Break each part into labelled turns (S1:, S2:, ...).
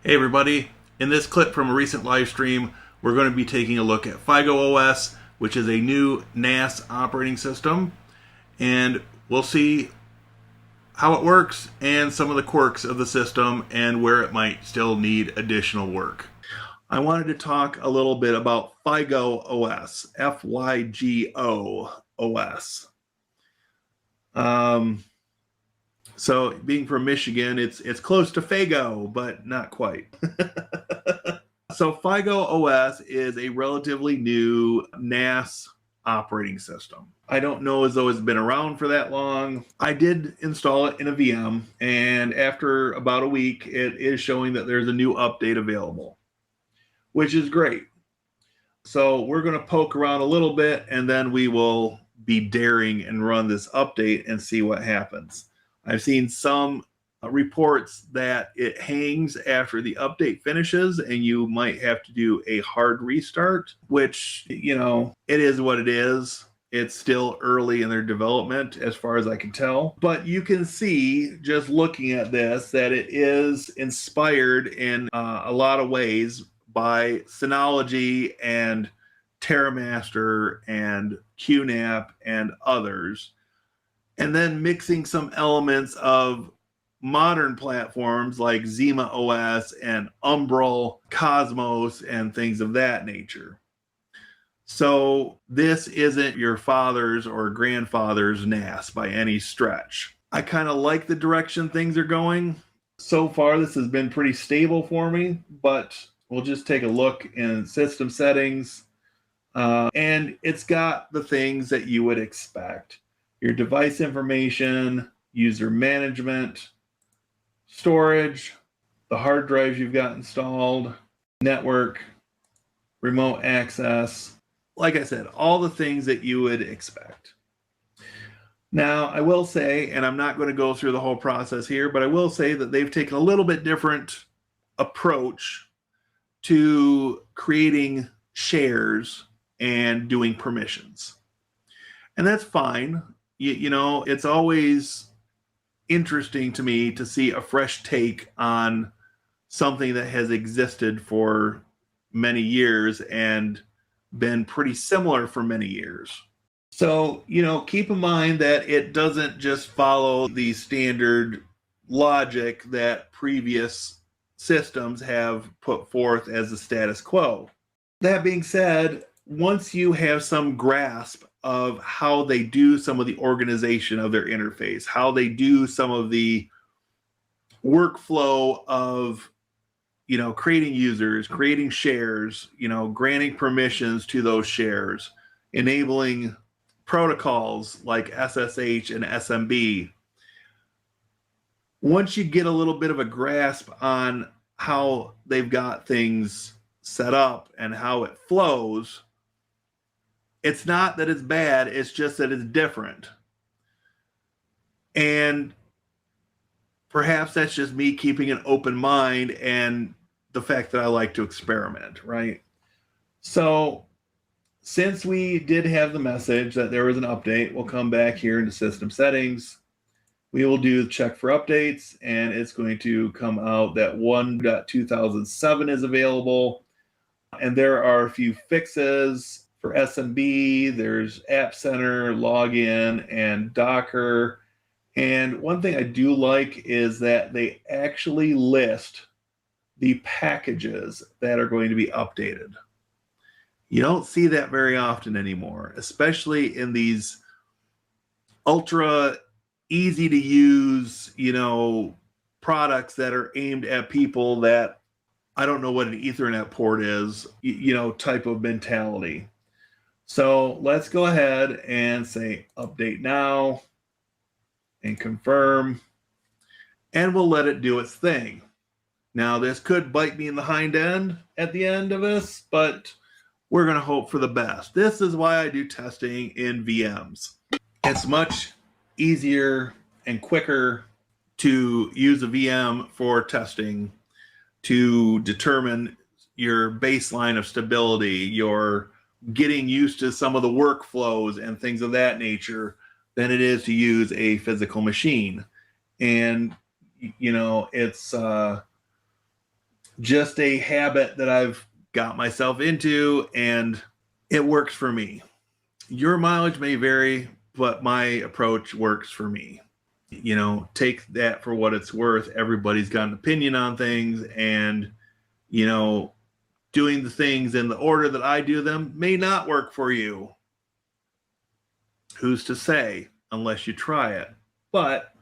S1: Hey everybody, in this clip from a recent live stream, we're going to be taking a look at Figo OS, which is a new NAS operating system, and we'll see how it works and some of the quirks of the system and where it might still need additional work. I wanted to talk a little bit about Figo OS, F-Y-G-O OS. So being from Michigan, it's close to Fago, but not quite. So Figo OS is a relatively new NAS operating system. I don't know as though it's been around for that long. I did install it in a VM, and after about a week, it is showing that there's a new update available, which is great. So we're going to poke around a little bit, and then we will be daring and run this update and see what happens. I've seen some reports that it hangs after the update finishes and you might have to do a hard restart, which, you know, it is what it is. It's still early in their development as far as I can tell. But you can see, just looking at this, that it is inspired in a lot of ways by Synology and TerraMaster and QNAP and others, and then mixing some elements of modern platforms like Zima OS and Umbrel, Cosmos, and things of that nature. So this isn't your father's or grandfather's NAS by any stretch. I kind of like the direction things are going. So far, this has been pretty stable for me, but we'll just take a look in system settings. And it's got the things that you would expect: your device information, user management, storage, the hard drives you've got installed, network, remote access. Like I said, all the things that you would expect. Now, I will say, and I'm not going to go through the whole process here, but I will say that they've taken a little bit different approach to creating shares and doing permissions. And that's fine. You know, it's always interesting to me to see a fresh take on something that has existed for many years and been pretty similar for many years. So, you know, keep in mind that it doesn't just follow the standard logic that previous systems have put forth as the status quo. That being said, once you have some grasp of how they do some of the organization of their interface, how they do some of the workflow of, you know, creating users, creating shares, you know, granting permissions to those shares, enabling protocols like SSH and SMB. Once you get a little bit of a grasp on how they've got things set up and how it flows, it's not that it's bad, it's just that it's different. And perhaps that's just me keeping an open mind and the fact that I like to experiment, right? So since we did have the message that there was an update, we'll come back here into system settings. We will do check for updates, and it's going to come out that 1.2007 is available. And there are a few fixes for SMB. There's App Center, Login, and Docker. And one thing I do like is that they actually list the packages that are going to be updated. You don't see that very often anymore, especially in these ultra easy to use, you know, products that are aimed at people that, I don't know what an Ethernet port is, you know, type of mentality. So let's go ahead and say update now and confirm, and we'll let it do its thing. Now, this could bite me in the hind end at the end of this, but we're going to hope for the best. This is why I do testing in VMs. It's much easier and quicker to use a VM for testing to determine your baseline of stability, your getting used to some of the workflows and things of that nature, than it is to use a physical machine. And, you know, it's just a habit that I've got myself into, and it works for me. Your mileage may vary, but my approach works for me. You know, take that for what it's worth. Everybody's got an opinion on things, and, you know, doing the things in the order that I do them may not work for you. Who's to say, unless you try it? But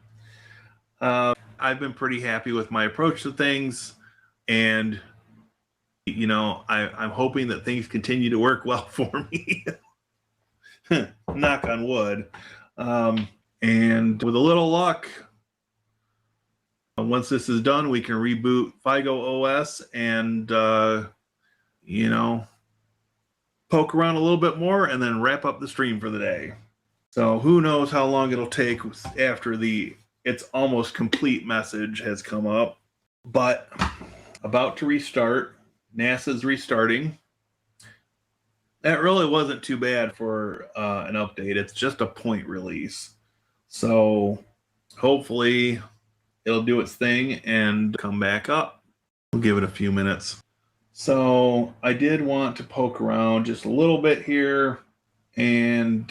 S1: I've been pretty happy with my approach to things, and, you know, I'm hoping that things continue to work well for me. Knock on wood. And with a little luck, once this is done, we can reboot Figo OS and, you know, poke around a little bit more and then wrap up the stream for the day. So who knows how long it'll take after the "it's almost complete" message has come up. But about to restart. NASA's restarting. That really wasn't too bad for an update. It's just a point release. So hopefully it'll do its thing and come back up. We'll give it a few minutes. So I did want to poke around just a little bit here, and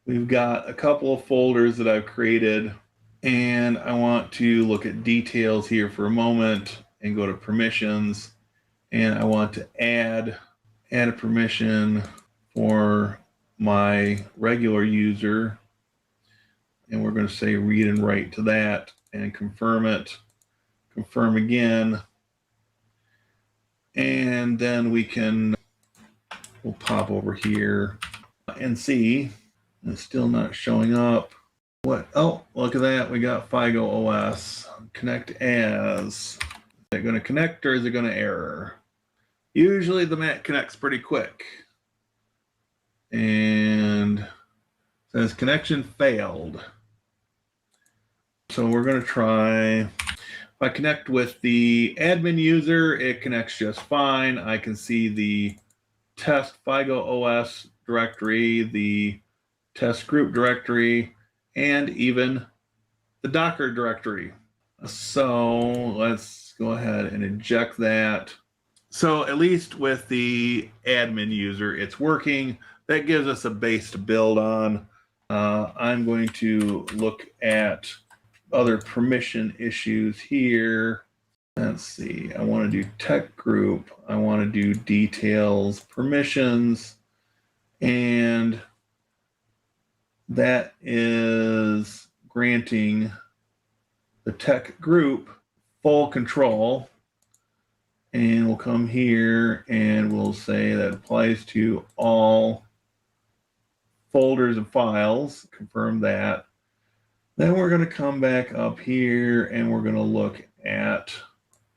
S1: we've got a couple of folders that I've created, and I want to look at details here for a moment and go to permissions, and I want to add a permission for my regular user, and we're going to say read and write to that and confirm it, confirm again, and then we'll pop over here and see. It's still not showing up. What? Oh, look at that. We got Figo OS. Connect as. Is it going to connect or is it going to error? Usually the Mac connects pretty quick. And says connection failed. So we're going to try. If I connect with the admin user, it connects just fine. I can see the test Figo OS directory, the test group directory, and even the Docker directory. So let's go ahead and eject that. So at least with the admin user, it's working. That gives us a base to build on. I'm going to look at other permission issues here. Let's see. I want to do tech group. I want to do details, permissions, and that is granting the tech group full control. And we'll come here and we'll say that applies to all folders and files. Confirm that. Then we're going to come back up here and we're going to look at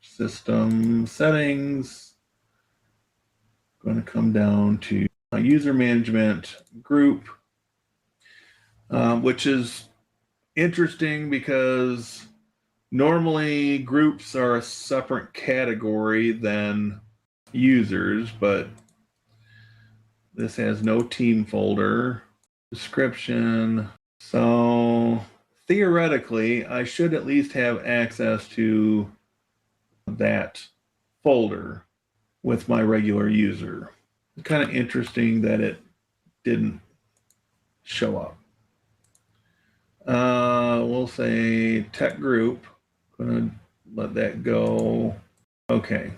S1: system settings. Going to come down to user management group, which is interesting because normally groups are a separate category than users, but this has no team folder. Description. So theoretically, I should at least have access to that folder with my regular user. It's kind of interesting that it didn't show up. We'll say tech group. Gonna let that go. Okay.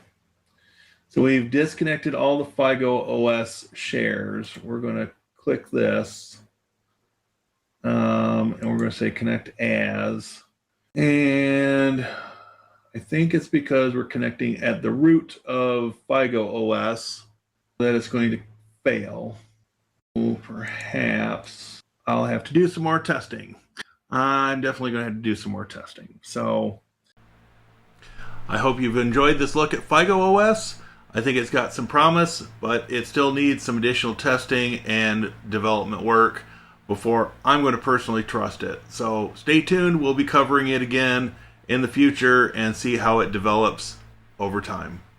S1: So we've disconnected all the Figo OS shares. We're going to click this. And we're going to say connect as. And I think it's because we're connecting at the root of Figo OS that it's going to fail. So perhaps I'll have to do some more testing. I'm definitely going to have to do some more testing. So I hope you've enjoyed this look at Figo OS. I think it's got some promise, but it still needs some additional testing and development work before I'm going to personally trust it. So stay tuned. We'll be covering it again in the future and see how it develops over time.